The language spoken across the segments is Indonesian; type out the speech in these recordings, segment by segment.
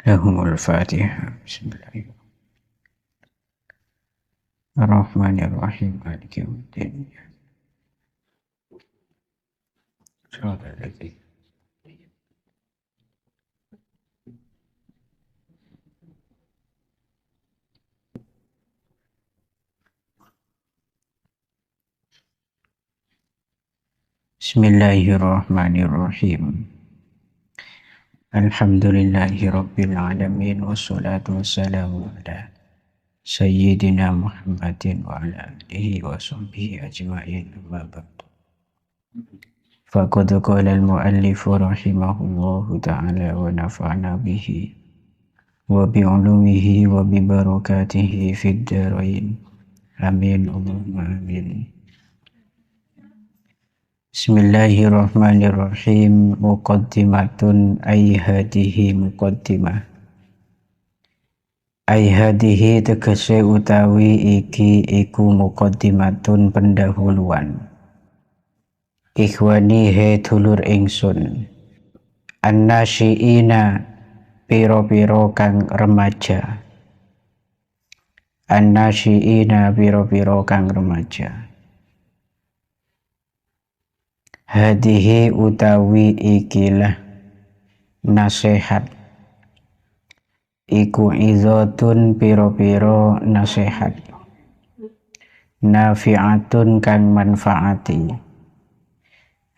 Lahumul Fatihah. Bismillahirrahmanirrahim. Maliki yaumiddin. Shiratal ladzina Bismillahirrahmanirrahim. Alhamdulillahi rabbil alamin, wassalatu wassalamu ala sayyidina Muhammadin wa ala alihi wa sahbihi ajma'in, amma ba'du. Faqad qala al-muallif rahimahullahu ta'ala wa nafa'na bihi wa bi'ulumihi wa bi barakatihi fid dharain. Amin Allahumma amin. Bismillahirrahmanirrahim. Muqaddimatun ay hadihi muqaddimah. Ay hadihi tegese utawi iki iku muqaddimatun pendahuluan. Ikhwani he dulur ingsun. Annasyiina piro-piro kang remaja. Annasyiina piro-piro kang remaja. Hadihi utawi ikilah nasihat. Iku izatun piro-piro nasihat. Nafi'atun kang manfaati.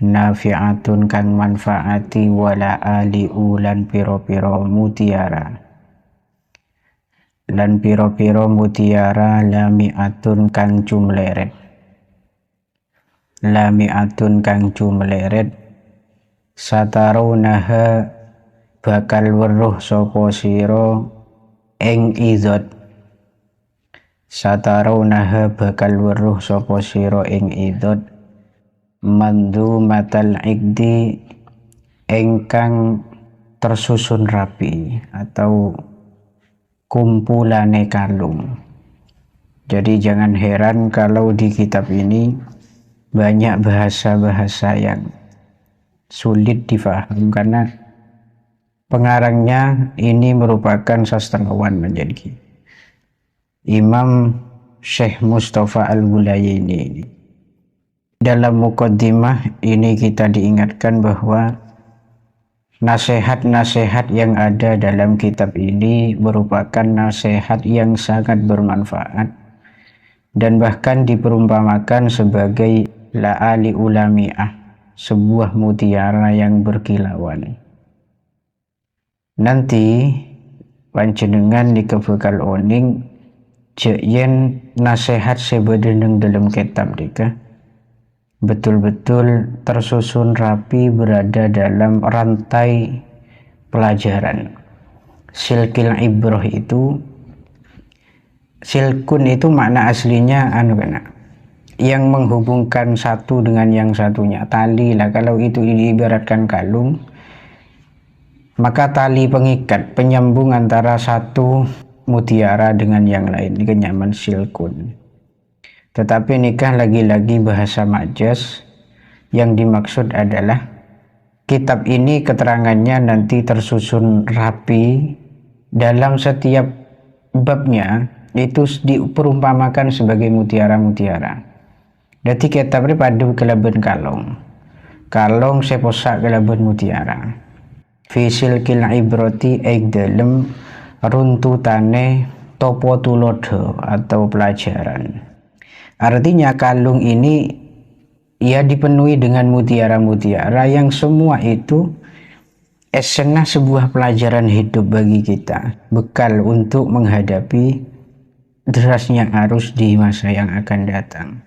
Nafi'atun kang manfaati wala ali ulan piro-piro mutiara. Lan piro-piro mutiara lami'atun kang jumleret. Lami'atun kang jumleret satarunaha bakal weruh sapa sira ing izat. Satarunaha bakal weruh sapa sira ing izat mandhumatal iqdi engkang tersusun rapi atau kumpulane kalung. Jadi jangan heran kalau di kitab ini banyak bahasa-bahasa yang sulit difaham karena pengarangnya ini merupakan sastrawan menjadi Imam Syekh Mustafa Al-Gulaini. Dalam muqaddimah ini kita diingatkan bahwa nasihat-nasihat yang ada dalam kitab ini merupakan nasihat yang sangat bermanfaat dan bahkan diperumpamakan sebagai la'ali ulami'ah, sebuah mutiara yang berkilauan. Nanti panjenengan dikebekal oning yen nasihat sebedeneng dalam kitab dika betul-betul tersusun rapi berada dalam rantai pelajaran. Silkil ibrah itu, silkun itu makna aslinya yang menghubungkan satu dengan yang satunya, tali lah. Kalau itu diibaratkan kalung, maka tali pengikat, penyambung antara satu mutiara dengan yang lain, ini kenyaman silkun. Tetapi nikah lagi-lagi bahasa majaz, yang dimaksud adalah kitab ini keterangannya nanti tersusun rapi dalam setiap babnya itu diperumpamakan sebagai mutiara-mutiara. Dadi kitab ini padu kelaban kalong seposak kelaban mutiara. Fisil kil ibrati ing dalem runtutane topo tulodo atau pelajaran. Artinya kalung ini ia dipenuhi dengan mutiara-mutiara yang semua itu esena sebuah pelajaran hidup bagi kita, bekal untuk menghadapi derasnya arus di masa yang akan datang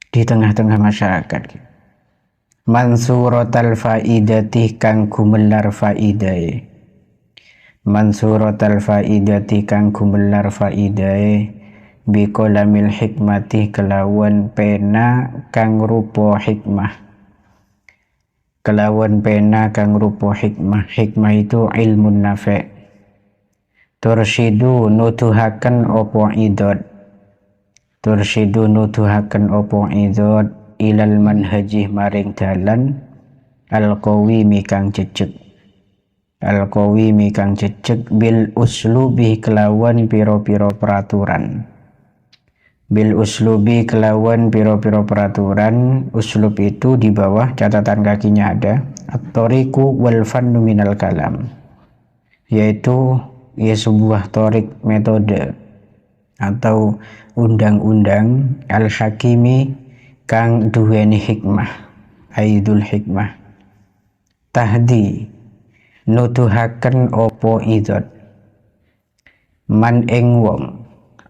di tengah-tengah masyarakat. Mansuratal faidati kang gumelar faidai. Mansuratal faidati kang gumelar faidai biqalamil hikmati kelawan pena kang rupa hikmah. Kelawan pena kang rupa hikmah. Hikmah itu ilmun nafi'. Tursyidu nuduhaken opo idot. Tursyidu nuduhaken opo idot ilal manhajih maring dalan al-qawimi kang jejeg. al-qawimi kang jejeg bil uslubi kelawan piro-piro peraturan. Bil uslubi kelawan piro-piro peraturan. Uslub itu di bawah catatan kakinya ada at-tariqu wal fannu minal kalam, yaitu sebuah torik metode atau undang-undang al-hakimi kang duweni hikmah, aidul hikmah. Tahdi nuduhaken opo idot man ing wong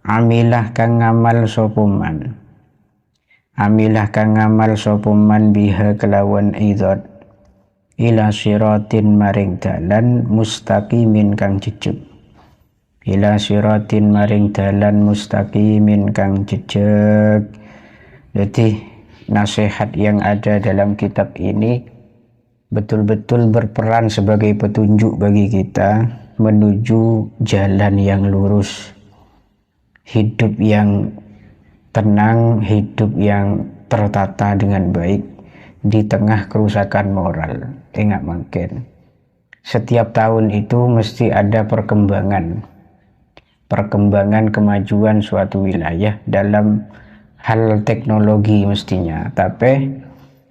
amilah kang ngamal sapa man, amilah kang ngamal sapa man biha kelawan idot ila siratin maring dalan mustaqimin kang jejeg, ila siratin maring dalan mustaqimin kang jejeg. Jadi nasihat yang ada dalam kitab ini betul-betul berperan sebagai petunjuk bagi kita menuju jalan yang lurus, hidup yang tenang, hidup yang tertata dengan baik di tengah kerusakan moral. Ingat mungkin setiap tahun itu mesti ada perkembangan kemajuan suatu wilayah dalam hal teknologi mestinya, tapi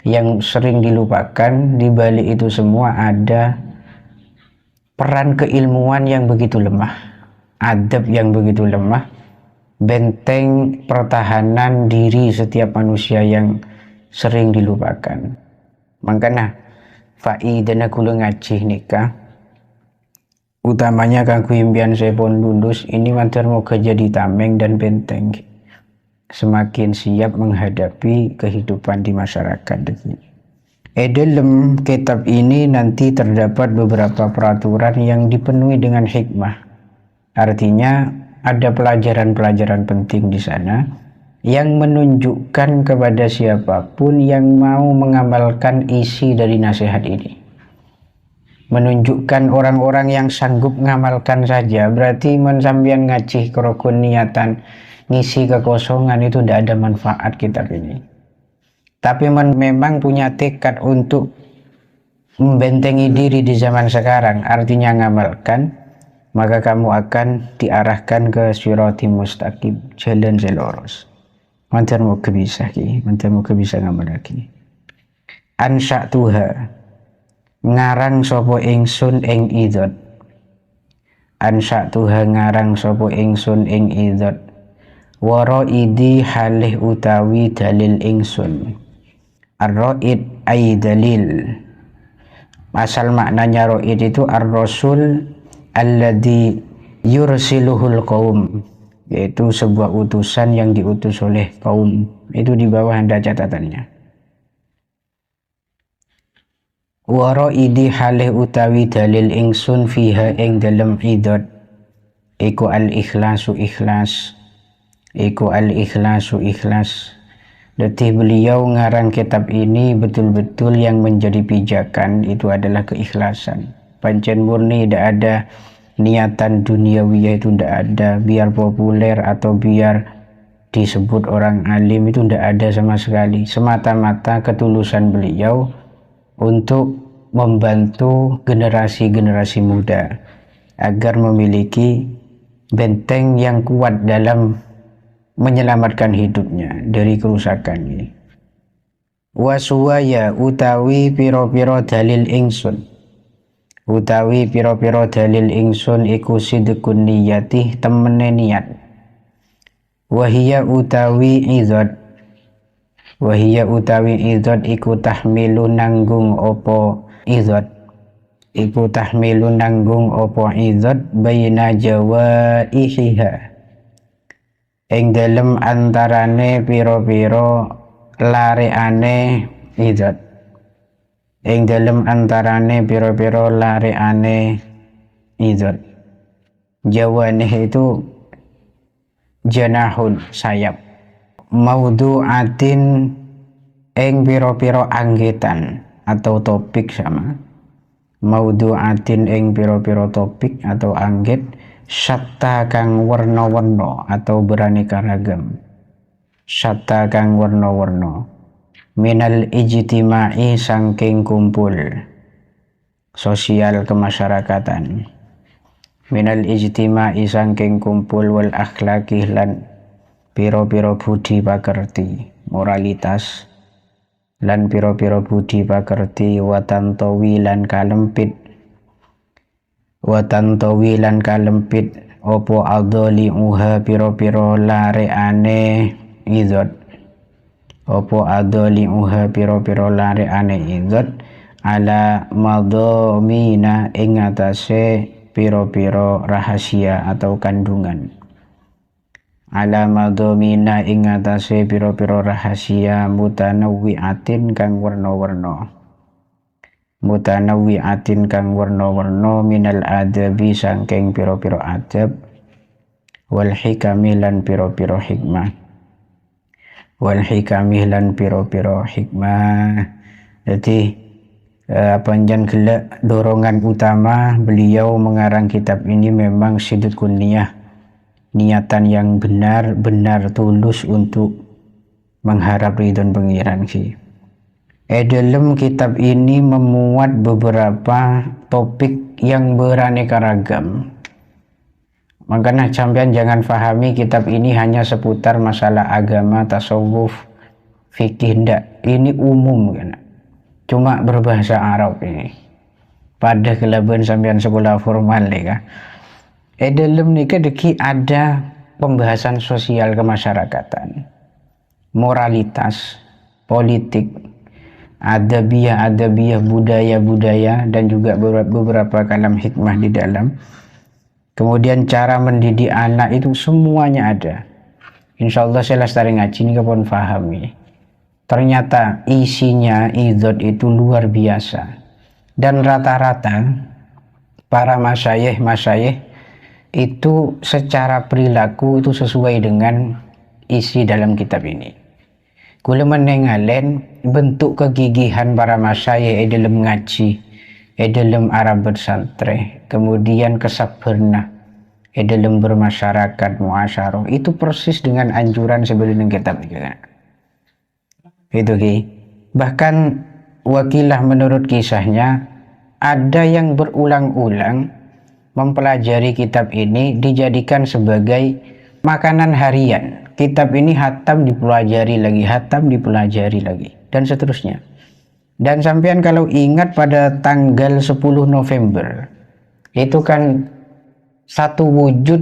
yang sering dilupakan di balik itu semua ada peran keilmuan yang begitu lemah, adab yang begitu lemah, benteng pertahanan diri setiap manusia yang sering dilupakan. Makanya faidana kula ngaji nikah utamanya kanggo impian sepon lulus ini matur moga jadi tameng dan benteng semakin siap menghadapi kehidupan di masyarakat. Dalam kitab ini nanti terdapat beberapa peraturan yang dipenuhi dengan hikmah. Artinya ada pelajaran-pelajaran penting di sana yang menunjukkan kepada siapapun yang mau mengamalkan isi dari nasihat ini. Menunjukkan orang-orang yang sanggup mengamalkan saja, berarti mensambian ngaji kerokon niatan ngisi kekosongan itu tidak ada manfaat kitab ini. Tapi memang punya tekad untuk membentengi diri di zaman sekarang, artinya ngamalkan, maka kamu akan diarahkan ke siratim mustaqim, jalan lurus. Mantar mau kebisa ki, mantar mau kebisa ngamal lagi. Ansya tuha ngarang sopo ingsun ing idot, ansya tuha ngarang sopo ingsun ing idot, waro idi halih utawi dalil ingsun. Ar-ra'id ay dalil, asal maknanya ra'id itu ar-rasul alladhi yursiluhul qaum, yaitu sebuah utusan yang diutus oleh kaum. Itu di bawah ada catatannya. Wa ra'idi halih utawi dalil ingsun fiha ing dalem idot iku al-ikhlasu ikhlas, iku al-ikhlasu ikhlas. Letih beliau ngarang kitab ini betul-betul yang menjadi pijakan itu adalah keikhlasan. Pancen murni, tidak ada niatan duniawi, itu tidak ada biar populer atau biar disebut orang alim, itu tidak ada sama sekali. Semata-mata ketulusan beliau untuk membantu generasi-generasi muda agar memiliki benteng yang kuat dalam menyelamatkan hidupnya dari kerusakan ini. Wasuwaya utawi piro-piro dalil ingsun, utawi piro-piro dalil ingsun iku sidqun niyati, temene niat. Wahia utawi idot, wahia utawi idot iku tahmilu nanggung opo idot, iku tahmilu nanggung opo idot baina jawaihiha ing dalem antarane piro-piro lareane idot, ing dalem antarane piro-piro lareane idot. Jawaneh itu janahun, sayap. Maudu'atin ing piro-piro anggetan atau topik sama. Maudu'atin ing piro-piro topik atau angget, syatta kang warna-warna atau beraneka ragam. Syatta kang warna-warna. Minal ijtima'i sangking kumpul. sosial kemasyarakatan, minal ijtima'i sangking kumpul, wal akhlaqi lan piro-piro budi pakerti, moralitas lan piro-piro budi pakerti, watantowi lan kalempit opo adoli uha piro-piro lareane izot, opo adoli uha piro-piro lareane izot, ala madhamina ing atase piro-piro rahasia atau kandungan, ala madhamina ing atase piro-piro rahasia, mutanawwi'atin kang werna-werna, mutanawwi'atin kang werna-werna, minal adabi sangking piro-piro adab, wal hikami lan piro-piro hikmah, wal hikami lan piro-piro hikmah. Jadi panjang gelak dorongan utama beliau mengarang kitab ini memang sidqun niyah, niatan yang benar-benar tulus untuk mengharap ridhon pengiran sih. Dalam kitab ini memuat beberapa topik yang beraneka ragam. Makanya sampean jangan fahami kitab ini hanya seputar masalah agama, tasawuf, fikih, ndak. Ini umum kan. Cuma berbahasa Arab ini. Pada kelaban sampean sekolah formal ya. Dalam nikah deki ada pembahasan sosial kemasyarakatan, moralitas, politik, adabiyah, budaya, dan juga beberapa kalam hikmah di dalam. Kemudian cara mendidik anak itu semuanya ada. Insya Allah saya lestari ngaji ini kapon fahami. Ternyata isinya izot itu luar biasa. Dan rata-rata para masyayikh itu secara perilaku itu sesuai dengan isi dalam kitab ini. Kula menengalen bentuk kegigihan para masyayikh dalam ngaji, dalam Arab bersantre, kemudian kesabarna dalam bermasyarakat, muasyarah, itu persis dengan anjuran sebelum kitab juga. Itu ki. Bahkan wakilah menurut kisahnya ada yang berulang-ulang mempelajari kitab ini dijadikan sebagai makanan harian. Kitab ini hatam dipelajari lagi, dan seterusnya. Dan sampean kalau ingat pada tanggal 10 November, itu kan satu wujud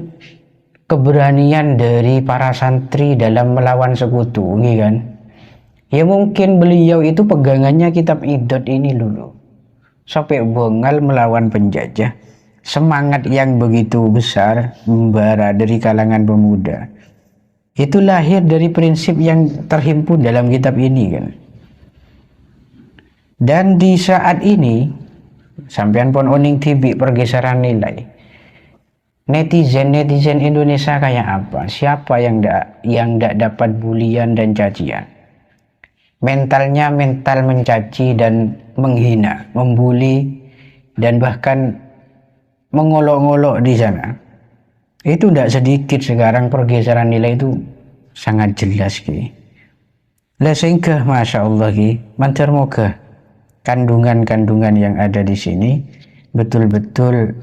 keberanian dari para santri dalam melawan sekutu, kan? Ya mungkin beliau itu pegangannya kitab idot ini dulu. Sampai bengal melawan penjajah. Semangat yang begitu besar membara dari kalangan pemuda. Itu lahir dari prinsip yang terhimpun dalam kitab ini kan. Dan di saat ini sampean pun oning tibi pergeseran nilai. Netizen Indonesia kayak apa? Siapa yang ndak dapat bulian dan cacian? Mentalnya mental mencaci dan menghina, membuli, dan bahkan mengolok-olok di sana. Itu tidak sedikit sekarang pergeseran nilai itu sangat jelas ki. Lah sehingga masya Allah ki, mancar moga kandungan-kandungan yang ada di sini betul-betul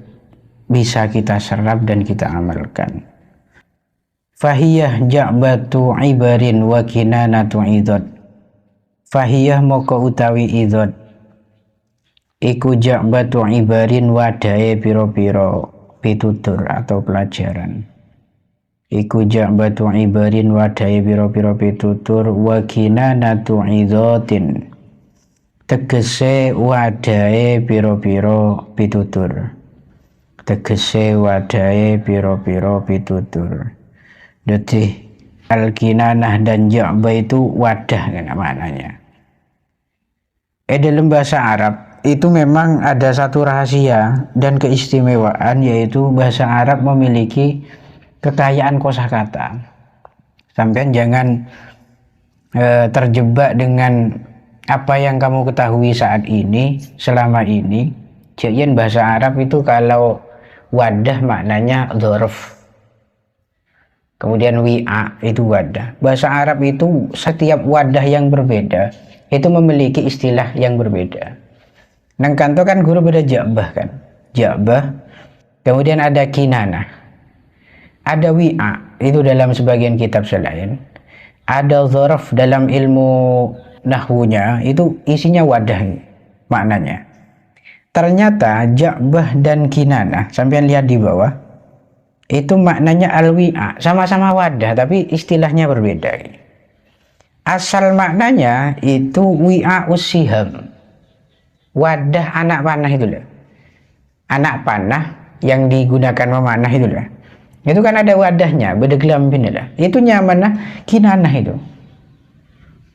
bisa kita serap dan kita amalkan. Fahiyah ja'batu ibarin wa kinanatu idot. Fahiyah moko utawi idot. Iku ja'batu ibarin wadae piro-piro pitutur atau pelajaran. Iku ja'batu ibarin wadae piro-piro pitutur wa kinanatu idotin. Tegese wadae piro-piro pitutur. Tegese wadae piro-piro pitutur. Jadi al-kinanah dan ja'bah itu wadah kan maknanya. Dalam bahasa Arab itu memang ada satu rahasia dan keistimewaan, yaitu bahasa Arab memiliki kekayaan kosakata. Sampean jangan terjebak dengan apa yang kamu ketahui saat ini, selama ini. Jadi bahasa Arab itu kalau wadah maknanya dzarf. Kemudian wi'a itu wadah. Bahasa Arab itu setiap wadah yang berbeda itu memiliki istilah yang berbeda. Nang kanto kan guru beda ja'bah kan. Ja'bah. Kemudian ada kinanah. Ada wi'a, itu dalam sebagian kitab selain. Ada dzaraf dalam ilmu nahwunya, itu isinya wadah maknanya. Ternyata ja'bah dan kinanah, sampean lihat di bawah, itu maknanya al-wi'a, sama-sama wadah tapi istilahnya berbeda. Asal maknanya itu wi'a usiham, wadah anak panah itu loh. Anak panah yang digunakan memanah itu loh. Itu kan ada wadahnya, bedegelam ini lah. Itu nyaman lah, kinanah itu.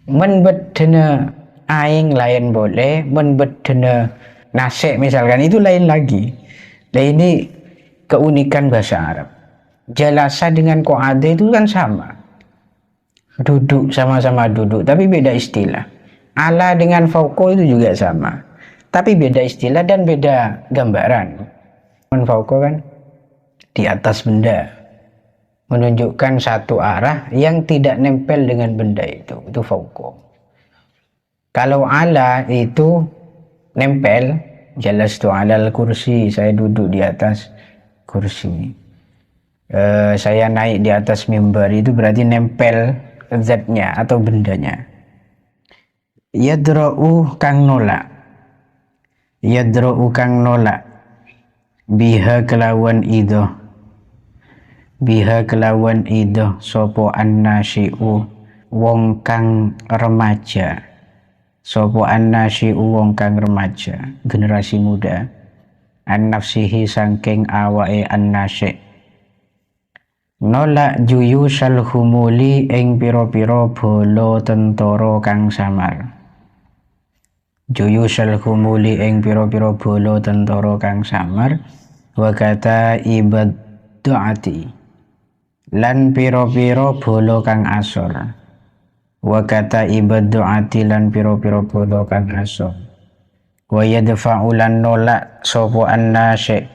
Menbedena aing lain boleh, menbedena nasik misalkan, itu lain lagi. Nah ini keunikan bahasa Arab. Jalasa dengan qa'ada itu kan sama. Duduk, sama-sama duduk, tapi beda istilah. Ala dengan fauqo itu juga sama. Tapi beda istilah dan beda gambaran. Fauqo kan di atas benda, menunjukkan satu arah yang tidak nempel dengan benda itu fauqo. Kalau ala itu nempel, jalastu alal kursi, saya duduk di atas kursi. Saya naik di atas mimbar, itu berarti nempel zatnya atau bendanya. Yadra'u kang nolak, yadra'u kang nolak, biha kelawan idoh, biha kelawan idoh sopo annasyi'u wong kang remaja, sopo annasyi'u wong kang remaja, generasi muda, an-nafsihi sangking awake annasyi', nolak juyusal humuli ing piro-piro bolo tentara kang samar, juyusal humuli ing piro-piro bolo tentara kang samar, wa kata ibaddu'ati lan piro-piro bolo kang asor, wa kata ibaddu'ati lan piro-piro bolo kang asor, wa yadfa'u lan nolak sopo annasyi',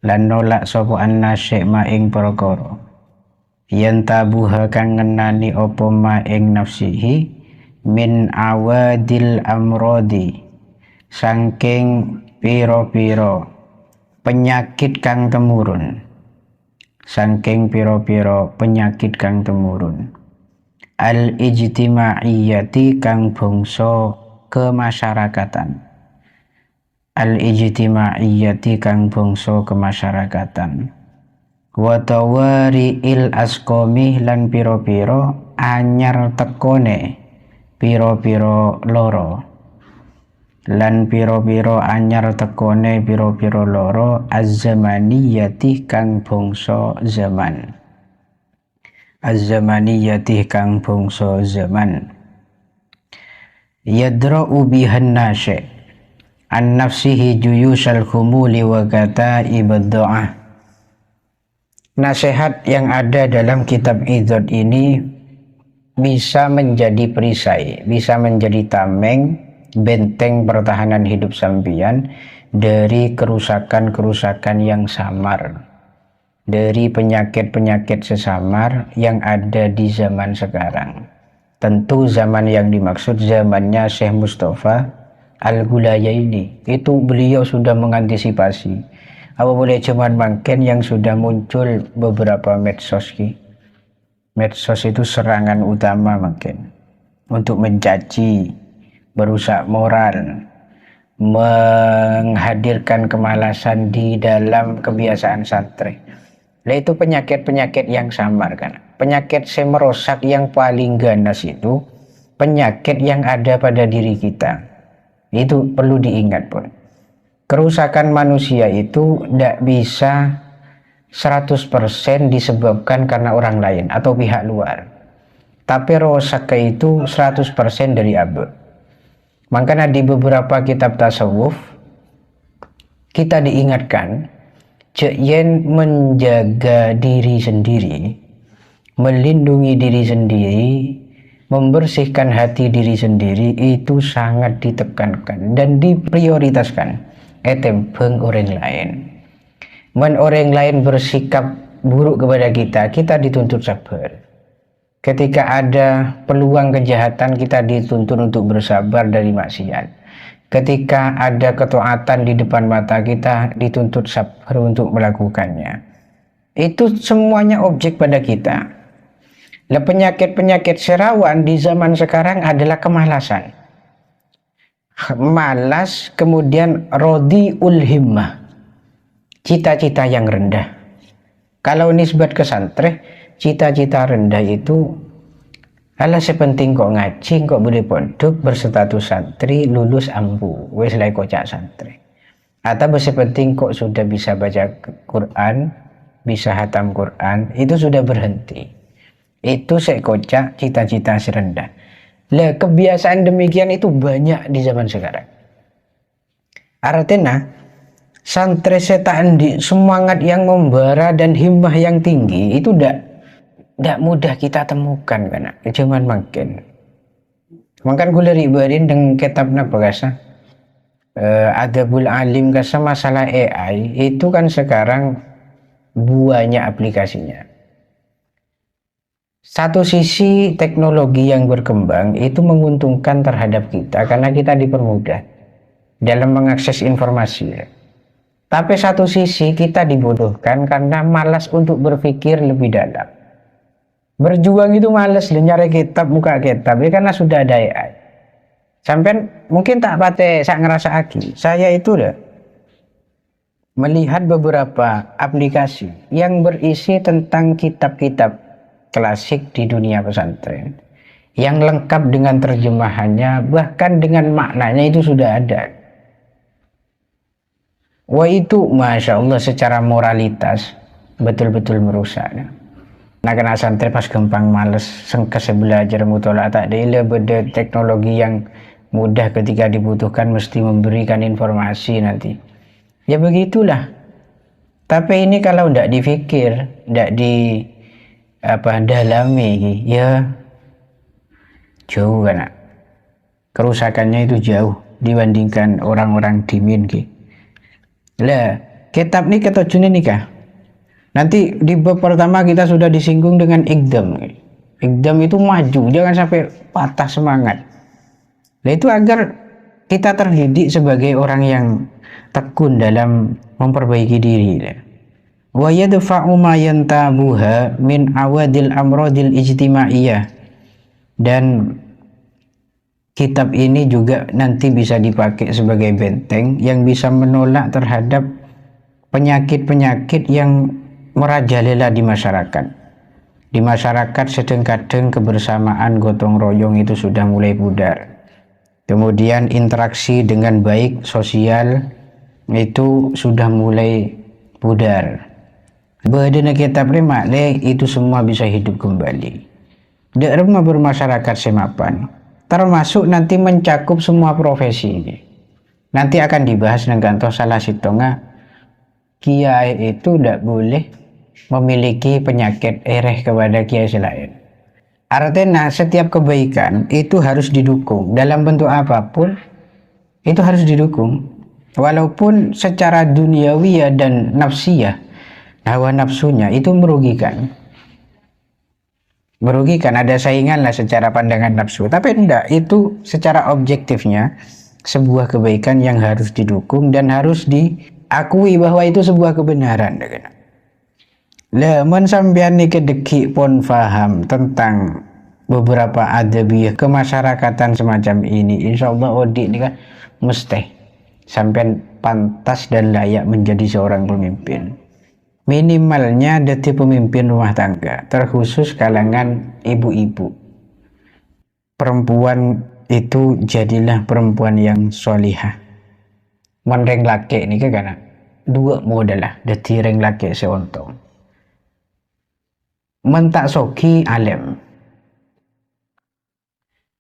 lan nolak sopo annasyi' ma ing perkara yen tabuha kang ngenani opo ma ing nafsihi min awadil amrodi sangking piro-piro penyakit kang temurun, sangking piro-piro penyakit kang temurun, al ijtimaiyati kang bangsa kemasyarakatan, al ijtimaiyati kang bangsa kemasyarakatan, wa tawari'il asqami lan piro-piro anyar tekone piro-piro loro, lan piro-piro anyar tekone piro-piro loro az-zamaniyati kang bangsa zaman, az-zamaniyati kang bangsa zaman, yadra'u bihan nasyi' an nafsihi juyusal khumuli wa kata ibaddu'ah. Nasihat yang ada dalam kitab Idzad ini bisa menjadi perisai, bisa menjadi tameng, benteng pertahanan hidup sampian dari kerusakan-kerusakan yang samar, dari penyakit-penyakit sesamar yang ada di zaman sekarang. Tentu zaman yang dimaksud zamannya Syekh Mustafa Al-Ghulayaini. Itu beliau sudah mengantisipasi. Apa boleh cuman makin yang sudah muncul beberapa medsos ki. Medsos itu serangan utama makin untuk mencaci, merusak moral, menghadirkan kemalasan di dalam kebiasaan santri. Nah itu penyakit-penyakit yang samar kan. Penyakit semerosak yang paling ganas itu penyakit yang ada pada diri kita. Itu perlu diingat pun. Kerusakan manusia itu tidak bisa 100% disebabkan karena orang lain atau pihak luar. Tapi rosaka itu 100% dari abu. Makanya di beberapa kitab tasawuf kita diingatkan yen menjaga diri sendiri, melindungi diri sendiri, membersihkan hati diri sendiri itu sangat ditekankan dan diprioritaskan. Etembeng orang lain. Men orang lain bersikap buruk kepada kita, kita dituntut sabar. Ketika ada peluang kejahatan, kita dituntut untuk bersabar dari maksiat. ketika ada ketaatan di depan mata kita dituntut sabar untuk melakukannya. Itu semuanya objek pada kita. Lah penyakit-penyakit serawan di zaman sekarang adalah kemalasan. Malas, kemudian rodiul himmah, cita-cita yang rendah. Kalau nisbat ke santri, cita-cita rendah itu alah sepenting kok ngaji, kok boleh pondok, berstatus santri, lulus ampu, wes lai kocak santri. Atau sepenting kok sudah bisa baca Quran, bisa hatam Quran, itu sudah berhenti. Itu sekocak cita-cita serendah. Lah kebiasaan demikian itu banyak di zaman sekarang. Artinya santri setaan di semangat yang membara dan himmah yang tinggi itu tidak mudah kita temukan karena zaman makin. Makan gue ribarin dengan kitab nabagasa Adabul Alim kasa masalah AI itu kan sekarang banyak aplikasinya. Satu sisi teknologi yang berkembang itu menguntungkan terhadap kita karena kita dipermudah dalam mengakses informasi. Tapi satu sisi kita dibodohkan karena malas untuk berpikir lebih dalam. Berjuang itu malas, nyari kitab, buka kitab, karena sudah ada AI. Sampai mungkin tak pate saya ngerasa lagi. Saya itu melihat beberapa aplikasi yang berisi tentang kitab-kitab klasik di dunia pesantren yang lengkap dengan terjemahannya, bahkan dengan maknanya itu sudah ada. Wah itu Masya Allah secara moralitas betul-betul merusak. Nah kena santri pas gampang males sengkes belajar mutolak tak ada beda teknologi yang mudah ketika dibutuhkan mesti memberikan informasi nanti. Ya begitulah. Tapi ini kalau tidak dipikir, tidak dalami, ya jauh kan. Kerusakannya itu jauh dibandingkan orang-orang dimin ki. Lah, kitab ini ketujuannya nikah. Nanti di bab pertama kita sudah disinggung dengan ikdam. Ikdam itu maju, jangan sampai patah semangat. Nah itu agar kita terdidik sebagai orang yang tekun dalam memperbaiki diri. Wa yadfa'u ma yantabuha min awadil amradil ijtimaiyah. Dan kitab ini juga nanti bisa dipakai sebagai benteng yang bisa menolak terhadap penyakit-penyakit yang merajalela di masyarakat. Di masyarakat sedang-kadang kebersamaan gotong royong itu sudah mulai pudar. Kemudian interaksi dengan baik sosial itu sudah mulai pudar. Badan kitab makle itu semua bisa hidup kembali. Daerah bermasyarakat semapan, termasuk nanti mencakup semua profesi ini. Nanti akan dibahas dengan salah sitonga kiai itu tidak boleh memiliki penyakit ereh kepada kiai selain. Artinya setiap kebaikan itu harus didukung dalam bentuk apapun, itu harus didukung walaupun secara duniawi dan nafsiyah, hawa nafsunya itu merugikan, ada saingan lah secara pandangan nafsu, tapi tidak, itu secara objektifnya sebuah kebaikan yang harus didukung dan harus diakui bahwa itu sebuah kebenaran. Lah mun sampeyan niki deki pun paham tentang beberapa adabiyah kemasyarakatan semacam ini, insyaallah Odi ini kan mesti sampeyan pantas dan layak menjadi seorang pemimpin. Minimalnya jadi pemimpin rumah tangga, terkhusus kalangan ibu-ibu. Perempuan itu jadilah perempuan yang solihah. Menreng laki ini kan dua modal lah, jadi reng laki seontong. Mentak soki alim.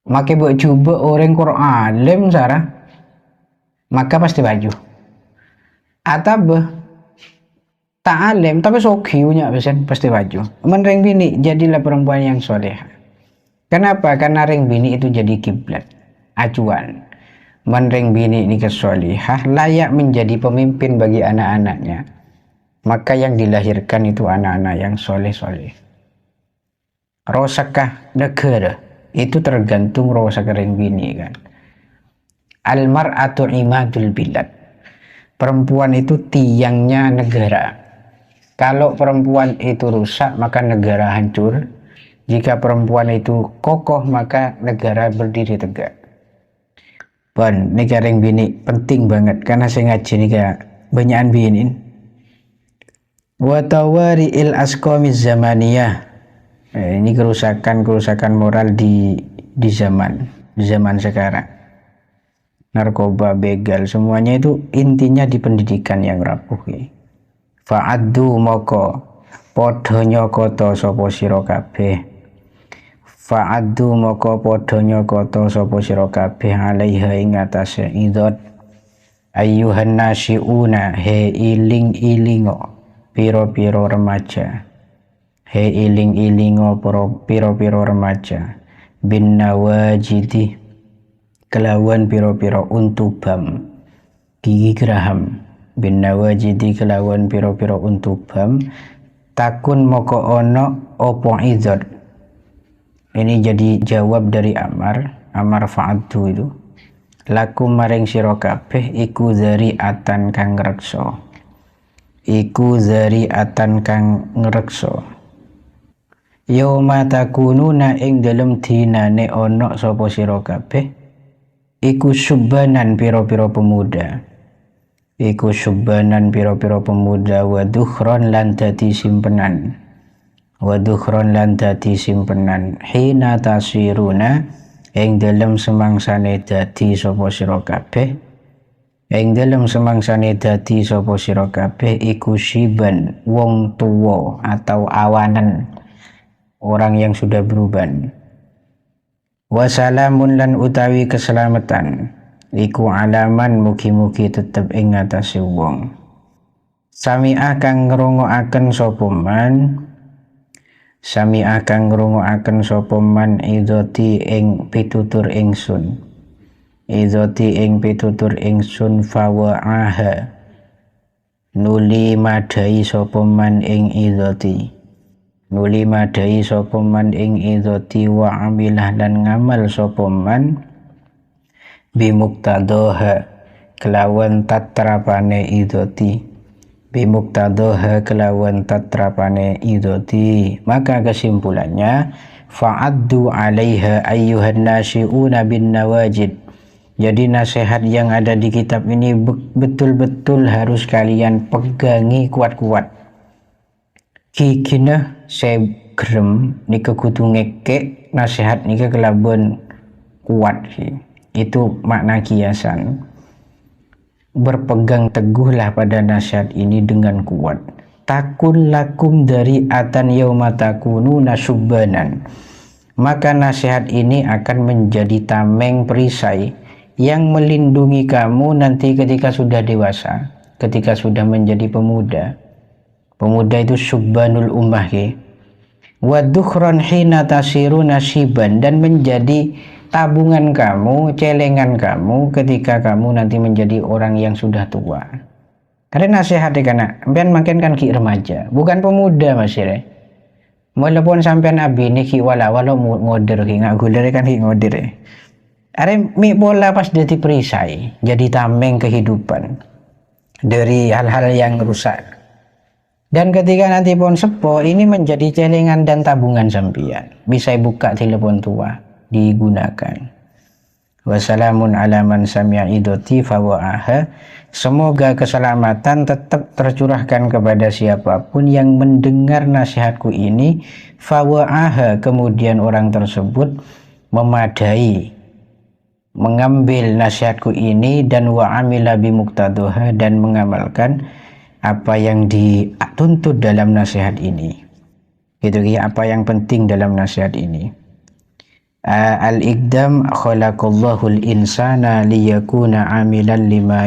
Maka buat coba orang Quran alim Sarah, maka pasti baju. Atau tak alim tapi soki punya pesan pasti baju. Menreng bini jadilah perempuan yang soleh. Kenapa? Karena reng bini itu jadi kiblat, acuan. Menreng bini ini kesolihah layak menjadi pemimpin bagi anak-anaknya. Maka yang dilahirkan itu anak-anak yang soleh-soleh. Rosakah negara itu tergantung rosak reng bini kan. Al-mar'atu imadul bilad. Perempuan itu tiangnya negara. Kalau perempuan itu rusak, maka negara hancur. Jika perempuan itu kokoh, maka negara berdiri tegak. Pon, ini kareng bini penting banget karena saya ngaji nih kayak banyakan binin. Wa tawari'il asqamiz zamaniyah. Ini kerusakan moral di zaman sekarang. Narkoba, begal, semuanya itu intinya di pendidikan yang rapuh. Fa'addu moko padha nyakata sapa sira kabeh. Fa'addu moko padha nyakata sapa sira kabeh alaiha ing atase idzat ayyuhan nasiuna he iling-ilingo pira-pira remaja. He iling-ilingo pira-pira remaja bin nawajidi kelawan pira-pira untubam gigi geraham bin nawajidi kelawan pira-pira untubam takun moko ono opo idzat. Ini jadi jawab dari Amar fa'addu itu lakum maring sira kabeh iku zari'atan kang ngreksa. Iku zari'atan kang ngreksa. Yauma takununa ing dalem dinane ana sapa sira kabeh iku subbanan pira-pira pemuda. Iku subbanan pira-pira pemuda wa dukhron lan dadi simpenan. Wa dukhron lan dadi simpenan hina tasiruna ing dalem semangsane dadi sapa sira kabeh. Ing dalem semangsane dadi sapa sira kabeh iku siban wong tuwa atau awanan. Orang yang sudah beruban. Wasalamun lan utawi keselamatan iku alaman mugi-mugi tetep ing atase wong. Sami'ah kang ngrungokaken sapa man. Sami'ah kang ngrungokaken sapa man idzati ing pitutur ingsun. Idzati ing pitutur ingsun fawa'aha. Nuli madai sapa man ing idzati. Nuli madai sapa man ing idzati wa amilah dan ngamal sapa man bimuktadhaha kelawan tatrapane idzati. Bimuktadhaha kelawan tatrapane idzati. Maka kesimpulannya fa'addu 'alaiha ayyuhan nasi'una bin nawajid. Jadi nasihat yang ada di kitab ini betul-betul harus kalian pegangi kuat-kuat. Kikina saya gerem nika kudu ngekek nasihat nika kelaban kuat sih. Itu makna kiasan. Berpegang teguhlah pada nasihat ini dengan kuat. Takun lakum dari atan yauma takununa subbanan. Maka nasihat ini akan menjadi tameng perisai yang melindungi kamu nanti ketika sudah dewasa, ketika sudah menjadi pemuda. Pemuda itu subbanul ummah ke. Wa dukhran hina tasiru nasiban dan menjadi tabungan kamu, celengan kamu ketika kamu nanti menjadi orang yang sudah tua. Karena nasihat karena sampean makin kan ki remaja, bukan pemuda Mas ya. Walaupun sampean abi ini ki walau ngoder ki ngak guler kan ki ngoder. Are mi bola pas jadi perisai, jadi tameng kehidupan dari hal-hal yang rusak. Dan ketika nanti pun sepo ini menjadi celengan dan tabungan sampean. Bisa buka telepon tua digunakan. Wassalamun ala man sami'a idzati fawa'aha. Semoga keselamatan tetap tercurahkan kepada siapapun yang mendengar nasihatku ini fawa'aha, kemudian orang tersebut memadai mengambil nasihatku ini dan wa'amila bimuktadhaha dan mengamalkan apa yang dituntut dalam nasihat ini. Gitu ya, apa yang penting dalam nasihat ini. Al-iqdam khalaqallahu al-insana liyakuna amilan lima